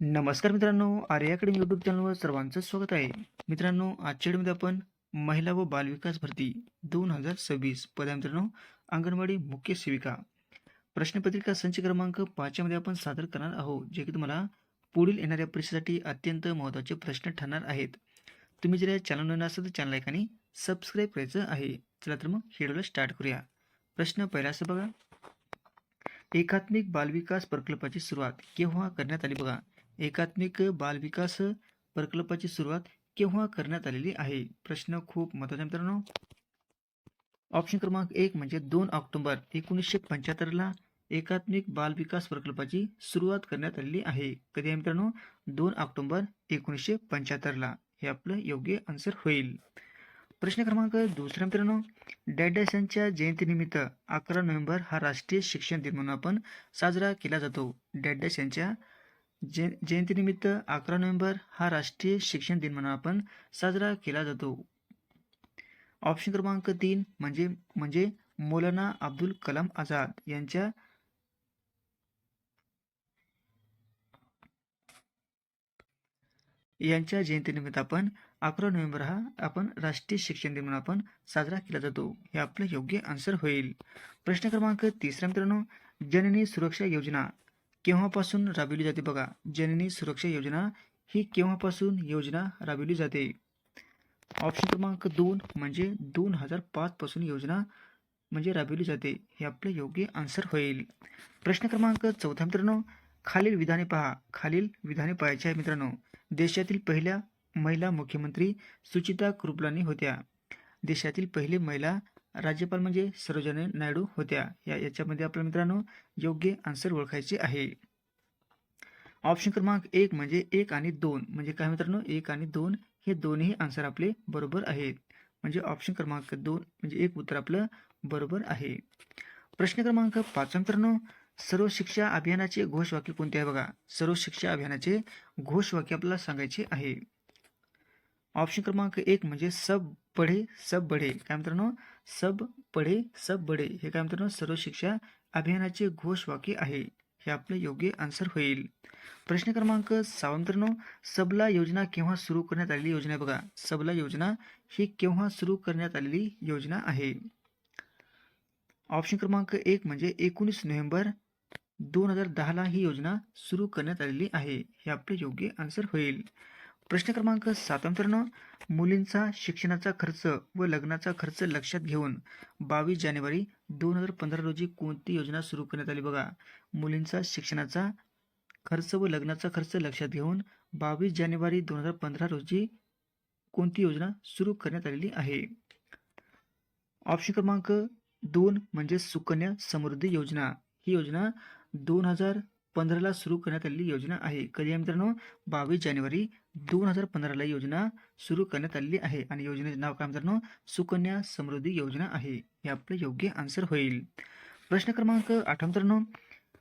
नमस्कार मित्रांनो, आर्य academy YouTube चॅनलवर सर्वांचं स्वागत आहे. मित्रांनो, आजच्या व्हिडिओमध्ये आपण महिला व बालविकास भरती 2026 पदे मित्रांनो अंगणवाडी मुख्य सेविका प्रश्नपत्रिका संच क्रमांक 5 मध्ये आपण सादर करणार आहोत, जे की तुम्हाला पुढील येणाऱ्या परीक्षेसाठी अत्यंत महत्त्वाचे प्रश्न ठरणार आहेत. तुम्ही जर या चॅनल नवीन असाल तर चॅनल लाईक आणि सबस्क्राईब करायचं आहे. चला तर मग व्हिडिओला स्टार्ट करूया. प्रश्न पहिला असं बघा, एकात्मिक बालविकास प्रकल्पाची सुरुवात केव्हा करण्यात आली? बघा, एकात्मिक बालविकास प्रकल्पाची सुरुवात केव्हा करण्यात आलेली आहे? प्रश्न खूप महत्त्वाचा मित्रांनो. ऑप्शन क्रमांक 1 म्हणजे 2 ऑक्टोबर 1975 एकात्मिक बालविकास प्रकल्पाची सुरुवात करण्यात आलेली आहे. कधी आहे मित्रांनो? 2 ऑक्टोबर 1975 हे आपलं योग्य आन्सर होईल. प्रश्न क्रमांक दुसरा मित्रांनो, डॅडॅस यांच्या जयंतीनिमित्त 11 नोव्हेंबर हा राष्ट्रीय शिक्षण दिन म्हणून आपण साजरा केला जातो. डॅडॅस यांच्या जयंतीनिमित्त 11 नोव्हेंबर हा राष्ट्रीय शिक्षण दिन म्हणून आपण साजरा केला जातो. ऑप्शन क्रमांक 3 म्हणजे मौलाना अब्दुल कलाम आझाद यांच्या जयंतीनिमित्त आपण 11 नोव्हेंबर हा आपण राष्ट्रीय शिक्षण दिन म्हणून आपण साजरा केला जातो. हे आपलं योग्य आन्सर होईल. प्रश्न क्रमांक तिसरा मित्रांनो, जननी सुरक्षा योजना केव्हापासून राबविली जाते? बघा, जननी सुरक्षा योजना ही केव्हापासून योजना राबविली जाते? ऑप्शन क्रमांक 2 म्हणजे 2005 पासून योजना म्हणजे राबविली जाते. हे आपलं योग्य आन्सर होईल. प्रश्न क्रमांक चौथा मित्रांनो, खालील विधाने पहा. खालील विधाने पाहायची आहे मित्रांनो. देशातील पहिल्या महिला मुख्यमंत्री सुचिता कृपलानी होत्या. देशातील पहिली महिला राज्यपाल म्हणजे सरोजिनी नायडू होत्या. याच्यामध्ये आपल्या मित्रांनो योग्य आन्सर ओळखायचे आहे. ऑप्शन क्रमांक 1 म्हणजे 1 आणि 2 म्हणजे काय मित्रांनो? 1 आणि 2 हे दोन्ही आन्सर आपले बरोबर आहेत. म्हणजे ऑप्शन क्रमांक 2 म्हणजे 1 उत्तर आपलं बरोबर आहे. प्रश्न क्रमांक 5 मित्रांनो, सर्व शिक्षा अभियानाचे घोषवाक्य कोणते आहे? बघा, सर्व शिक्षा अभियानाचे घोषवाक्य आपल्याला सांगायचे आहे. ऑप्शन क्रमांक 1 म्हणजे सब पढे सब बढे. काय मित्रांनो? सब पढे सब बढे हे काय मित्रांनो सर्व शिक्षा अभियानाचे घोषवाक्य आहे. हे आपले योग्य आन्सर होईल. प्रश्न क्रमांक 6 मित्रांनो, सबला योजना केव्हा सुरू करण्यात आलेली योजना आहे? बघा, सबला योजना ही केव्हा सुरू करण्यात आलेली योजना आहे? ऑप्शन क्रमांक 1 म्हणजे 19 नोव्हेंबर 2010 ही योजना सुरू करण्यात आलेली आहे. हे आपले योग्य आन्सर होईल. प्रश्न क्रमांक 7 मित्रांनो, मुलींचा शिक्षणाचा खर्च व लग्नाचा खर्च लक्षात घेऊन 22 जानेवारी 2015 रोजी कोणती योजना सुरू करण्यात आली? बघा, मुलींचा शिक्षणाचा खर्च व लग्नाचा खर्च लक्षात घेऊन 22 जानेवारी 2015 रोजी कोणती योजना सुरू करण्यात आलेली आहे? ऑप्शन क्रमांक 2 म्हणजे सुकन्या समृद्धी योजना. ही योजना 2015 सुरू करण्यात आलेली योजना आहे. कधी आहे मित्रांनो? 22 जानेवारी 2015 योजना सुरू करण्यात आलेली आहे आणि योजनेचे नाव काय मित्रांनो? सुकन्या समृद्धी योजना आहे. हे आपले योग्य आन्सर होईल. प्रश्न क्रमांक 8 मित्रांनो,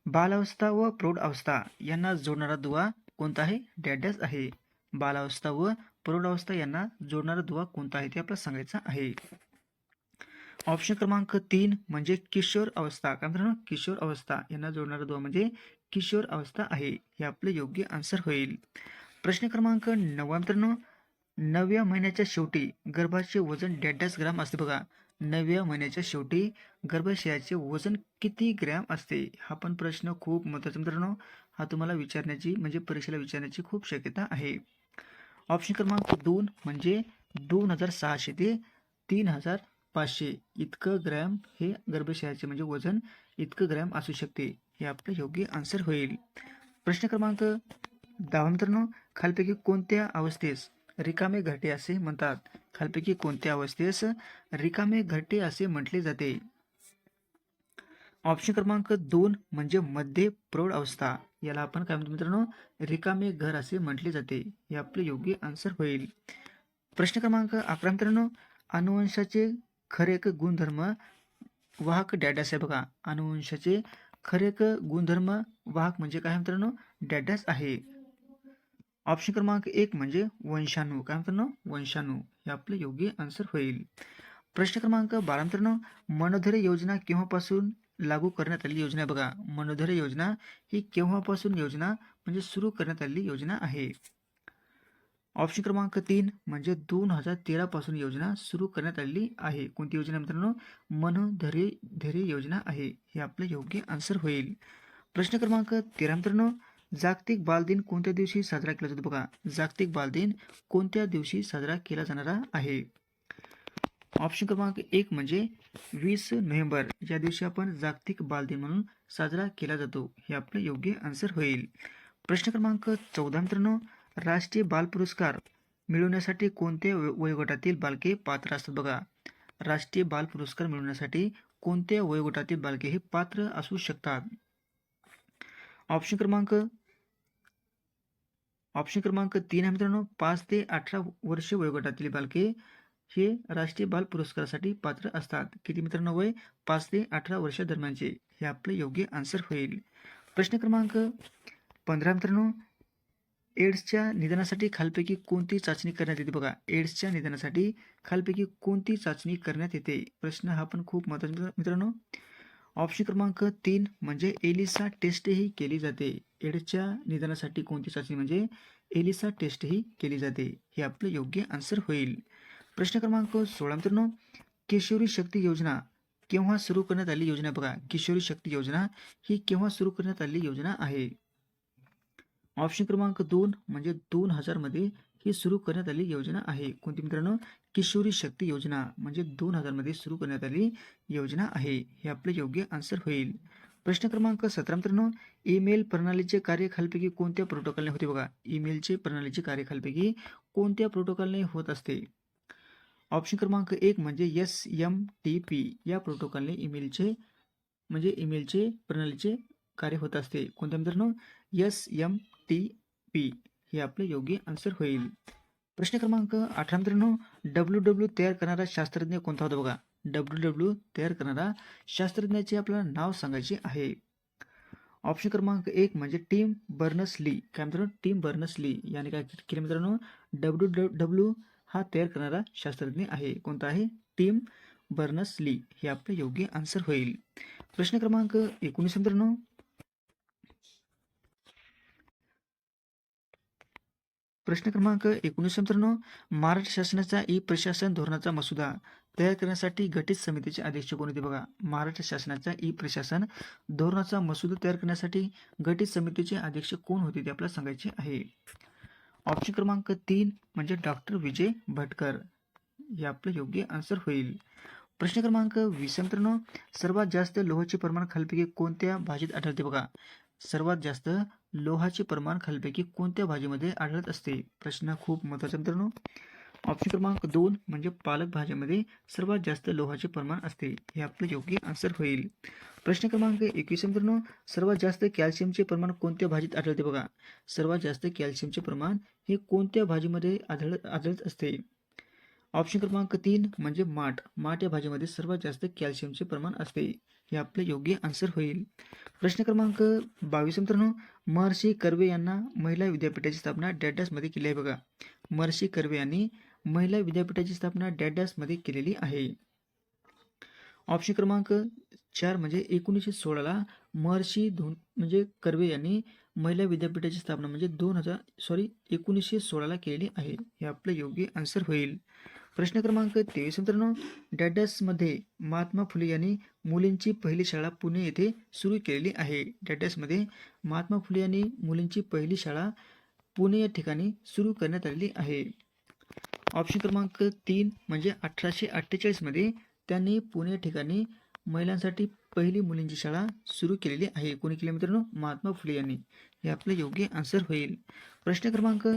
बालावस्था व प्रौढावस्था यांना जोडणारा दुवा कोणता आहे? डॅश आहे. बालावस्था व प्रौढावस्था यांना जोडणारा दुवा कोणता आहे ते आपल्याला सांगायचं आहे. ऑप्शन क्रमांक 3 म्हणजे किशोर अवस्था. काय मित्रांनो? किशोर अवस्था यांना जोडणारा दुवा म्हणजे किशोर अवस्था आहे. हे आपले योग्य आन्सर होईल. प्रश्न क्रमांक 9 मित्रांनो, 9व्या महिन्याच्या शेवटी गर्भाचे वजन डॅश ग्रॅम असते. बघा, 9व्या महिन्याच्या शेवटी गर्भाशयाचे वजन किती ग्रॅम असते? हा पण प्रश्न खूप महत्त्वाचा मित्रांनो. हा तुम्हाला विचारण्याची म्हणजे परीक्षेला विचारण्याची खूप शक्यता आहे. ऑप्शन क्रमांक 2 म्हणजे 2600 ते 3500 इतकं ग्रॅम हे गर्भाशयाचे म्हणजे वजन इतकं ग्रॅम असू शकते. हे आपलं योग्य आन्सर होईल. प्रश्न क्रमांक 10 मित्रांनो, खालपैकी कोणत्या अवस्थेस रिकामे घरटे असे म्हणतात? खालपैकी कोणत्या अवस्थेस रिकामे घरटे असे म्हटले जाते? ऑप्शन क्रमांक 2 म्हणजे मध्य प्रौढ अवस्था. याला आपण काय म्हणतो मित्रांनो? रिकामे घर असे म्हटले जाते. हे आपले योग्य आन्सर होईल. प्रश्न क्रमांक 11 मित्रांनो, अनुवंशाचे खरे गुणधर्म वाहक डॅडॅस आहे. बघा, अनुवंशाचे खरे गुणधर्म वाहक म्हणजे काय मित्रांनो? डॅडॅस आहे. ऑप्शन क्रमांक 1 म्हणजे वंशाणू. काय मित्रांनो? वंशाणू. हे आपले योग्य आन्सर होईल. प्रश्न क्रमांक 12 मित्रांनो, मनोधैर्य योजना केव्हापासून लागू करण्यात आलेली योजना आहे? बघा, मनोधैर्य योजना ही केव्हापासून योजना म्हणजे सुरू करण्यात आलेली योजना आहे. ऑप्शन क्रमांक 3 म्हणजे 2013 पासून योजना सुरू करण्यात आलेली आहे. कोणती योजना मित्रांनो? मनोधैर्य धैर्य योजना आहे. हे आपलं योग्य आन्सर होईल. प्रश्न क्रमांक 13 मित्रांनो, जागतिक बालदिन कोणत्या दिवशी साजरा केला जातो? बघा, जागतिक बालदिन कोणत्या दिवशी साजरा केला जाणारा आहे? ऑप्शन क्रमांक 1 म्हणजे 20 नोव्हेंबर या दिवशी आपण जागतिक बालदिन म्हणून साजरा केला जातो. हे आपलं योग्य आन्सर होईल. प्रश्न क्रमांक 14 मित्रांनो, राष्ट्रीय बाल पुरस्कार मिळवण्यासाठी कोणत्या वयोगटातील बालके पात्र असतात? बघा, राष्ट्रीय बाल पुरस्कार मिळवण्यासाठी कोणत्या वयोगटातील बालके हे पात्र असू शकतात? ऑप्शन क्रमांक 3 आहे मित्रांनो, 5 ते 18 वर्ष वयोगटातील बालके हे राष्ट्रीय बाल पुरस्कारासाठी पात्र असतात. किती मित्रांनो वय? 5 ते 18 वर्षा दरम्यानचे. हे आपले योग्य आन्सर होईल. प्रश्न क्रमांक 15 मित्रांनो, एड्सच्या निदानासाठी खालपैकी कोणती चाचणी करण्यात येते? बघा, एड्सच्या निदानासाठी खालपैकी कोणती चाचणी करण्यात येते? प्रश्न हा पण खूप महत्त्वाचा मित्रांनो. ऑप्शन क्रमांक 3 म्हणजे एलिसा टेस्ट ही केली जाते. एड्सच्या निदानासाठी कोणती चाचणी म्हणजे एलिसा टेस्ट ही केली जाते. हे आपलं योग्य आन्सर होईल. प्रश्न क्रमांक 16 मित्रांनो, किशोरी शक्ती योजना केव्हा सुरू करण्यात आली योजना? बघा, किशोरी शक्ती योजना ही केव्हा सुरू करण्यात आलेली योजना आहे? ऑप्शन क्रमांक 2 म्हणजे 2000 मध्ये ही सुरू करण्यात आलेली योजना आहे. कोणती मित्रांनो? किशोरी शक्ती योजना म्हणजे 2000 मध्ये सुरू करण्यात आलेली योजना आहे. हे आपले योग्य आन्सर होईल. प्रश्न क्रमांक 17 मित्रांनो, ईमेल प्रणालीचे कार्य खालपैकी कोणत्या प्रोटोकॉलने होते? बघा, ईमेलचे प्रणालीचे कार्य खालपैकी कोणत्या प्रोटोकॉलने होत असते? ऑप्शन क्रमांक 1 म्हणजे SMTP या प्रोटोकॉलने ईमेलचे प्रणालीचे कार्य होत असते. कोणत्या मित्रांनो? SMTP हे आपले योग्य आन्सर होईल. प्रश्न क्रमांक 18 मित्रांनो, WW तयार करणारा शास्त्रज्ञ कोणता होता? बघा, WW तयार करणारा शास्त्रज्ञाचे आपल्याला नाव सांगायचे आहे. ऑप्शन क्रमांक 1 म्हणजे टिम बर्नर्स-ली. काय मित्रांनो? टिम बर्नर्स-ली याने काय केले मित्रांनो? WW हा तयार करणारा शास्त्रज्ञ आहे. कोणता आहे? टिम बर्नर्स-ली हे आपले योग्य आन्सर होईल. प्रश्न क्रमांक 19 मित्रांनो, मित्रांनो, महाराष्ट्र शासनाचा ई प्रशासन धोरणाचा मसुदा तयार करण्यासाठी गठीत समितीचे अध्यक्ष कोण होते? बघा, महाराष्ट्र शासनाचा ई प्रशासन धोरणाचा मसुदा तयार करण्यासाठी गठीत समितीचे अध्यक्ष कोण होते ते आपल्याला सांगायचे आहे. ऑप्शन क्रमांक 3 म्हणजे डॉक्टर विजय भटकर हे आपलं योग्य आन्सर होईल. प्रश्न क्रमांक 20 मित्रांनो, सर्वात जास्त लोहाचे प्रमाण खालपैकी कोणत्या भाजीत आढळते? बघा, सर्वात जास्त लोहाचे प्रमाण खालपैकी कोणत्या भाजीमध्ये आढळत असते? प्रश्न खूप महत्त्वाचा मित्रांनो. ऑप्शन क्रमांक 2 म्हणजे पालक भाज्यामध्ये सर्वात जास्त लोहाचे प्रमाण असते. हे आपलं योग्य आन्सर होईल. प्रश्न क्रमांक 21 मित्रांनो, सर्वात जास्त कॅल्शियमचे प्रमाण कोणत्या भाजीत आढळते? बघा, सर्वात जास्त कॅल्शियमचे प्रमाण हे कोणत्या भाजीमध्ये आढळत असते? ऑप्शन क्रमांक 3 म्हणजे माठ या भाजीमध्ये सर्वात जास्त कॅल्शियमचे प्रमाण असते. हे आपले योग्य आन्सर होईल. प्रश्न क्रमांक 22 मित्रांनो, महर्षी कर्वे यांना महिला विद्यापीठाची स्थापना डॅडासमध्ये केली आहे. बघा, महर्षी कर्वे यांनी महिला विद्यापीठाची स्थापना डॅडासमध्ये केलेली आहे. ऑप्शन क्रमांक 4 म्हणजे 1916ला महर्षी कर्वे यांनी महिला विद्यापीठाची स्थापना म्हणजे 1916ला केलेली आहे. हे आपलं योग्य आन्सर होईल. प्रश्न क्रमांक 23 मित्रांनो, डॅडासमध्ये महात्मा फुले यांनी मुलींची पहिली शाळा पुणे येथे सुरू केलेली आहे. डॅडासमध्ये महात्मा फुले यांनी मुलींची पहिली शाळा पुणे या ठिकाणी सुरू करण्यात आलेली आहे. ऑप्शन क्रमांक 3 म्हणजे 1848 मध्ये त्यांनी पुणे या ठिकाणी महिलांसाठी पहिली मुलींची शाळा सुरू केलेली आहे. कोणी केली मित्रांनो? महात्मा फुले यांनी. हे आपले योग्य आन्सर होईल. प्रश्न क्रमांक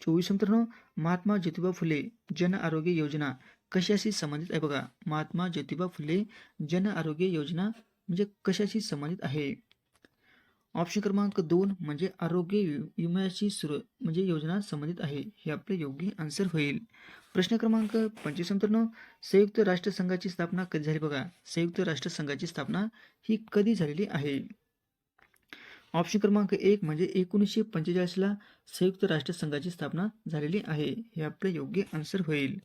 24 मित्रांनो, महात्मा ज्योतिबा फुले जन आरोग्य योजना कशाशी संबंधित आहे? बघा, महात्मा ज्योतिबा फुले जन आरोग्य योजना म्हणजे कशाशी संबंधित आहे? ऑप्शन क्रमांक 2 म्हणजे आरोग्य विम्याची योजना संबंधित आहे. हे आपले योग्य आन्सर होईल. प्रश्न क्रमांक 25 मित्रांनो, संयुक्त राष्ट्र संघाची स्थापना कधी झाली? बघा, संयुक्त राष्ट्र संघाची स्थापना ही कधी झालेली आहे? ऑप्शन क्रमांक 1 म्हणजे 1945ला संयुक्त राष्ट्र संघाची स्थापना झालेली आहे. हे आपले योग्य आन्सर होईल.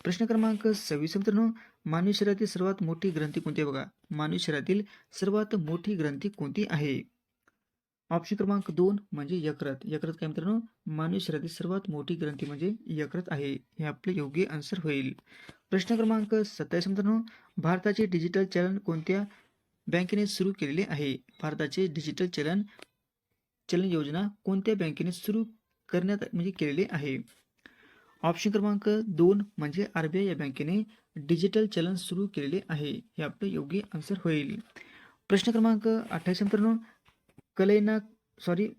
प्रश्न क्रमांक 26 मित्रांनो, मानवी शरीरातील सर्वात मोठी ग्रंथी कोणती आहे? बघा, मानवी शरीरातील सर्वात मोठी ग्रंथी कोणती आहे? ऑप्शन क्रमांक 2 म्हणजे यकृत. यकृत काय मित्रांनो? मानवी शरीरातील सर्वात मोठी ग्रंथी म्हणजे यकृत आहे. हे आपले योग्य आन्सर होईल. प्रश्न क्रमांक 27 मित्रांनो, भारताचे डिजिटल चलन कोणत्या बँकेने सुरू केलेले आहे? भारताचे डिजिटल चलन योजना कोणत्या बँकेने सुरू करण्यात म्हणजे केलेली आहे? ऑप्शन क्रमांक 2 म्हणजे RBI या बँकेने डिजिटल चलन सुरू केलेले आहे. हे आपले योग्य आन्सर होईल. प्रश्न क्रमांक 28 मित्रांनो,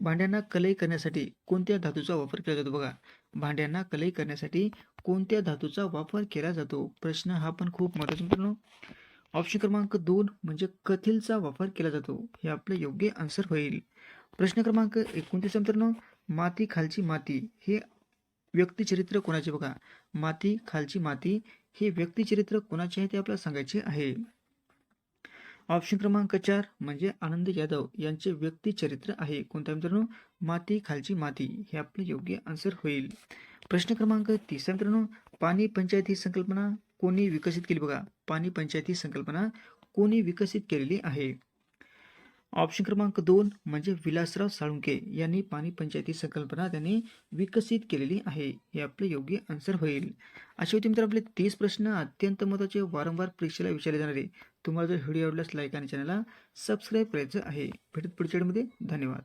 भांड्यांना कलई करण्यासाठी कोणत्या धातूचा वापर केला जातो? बघा, भांड्यांना कलई करण्यासाठी कोणत्या धातूचा वापर केला जातो? प्रश्न हा पण खूप महत्त्वाचा मित्रांनो. ऑप्शन क्रमांक 2 म्हणजे कथीलचा वापर केला जातो. हे आपलं योग्य आन्सर होईल. प्रश्न क्रमांक 29 मित्रांनो, माती खालची माती हे व्यक्तिचरित्र कोणाचे? बघा, माती खालची माती हे व्यक्तिचरित्र कोणाचे आहे ते आपल्याला सांगायचे आहे. ऑप्शन क्रमांक 4 म्हणजे आनंद यादव यांचे व्यक्तिचरित्र आहे. कोणत्या मित्रांनो? माती खालची माती हे आपले योग्य आन्सर होईल. प्रश्न क्रमांक 30 मित्रांनो, पाणी पंचायत ही संकल्पना कोणी विकसित केली? बघा, पाणी पंचायत ही संकल्पना कोणी विकसित केलेली आहे? ऑप्शन क्रमांक 2 म्हणजे विलासराव साळुंखे यांनी पाणी पंचायती संकल्पना त्यांनी विकसित केलेली आहे. हे आपले योग्य आन्सर होईल. अशा होते मित्र आपले 30 प्रश्न अत्यंत महत्त्वाचे वारंवार परीक्षेला विचारले जाणारे. तुम्हाला जर व्हिडिओ आवडल्यास लाईक आणि चॅनलला सबस्क्राईब करायचं आहे. भेटत पुढच्या व्हिडिओमध्ये. धन्यवाद.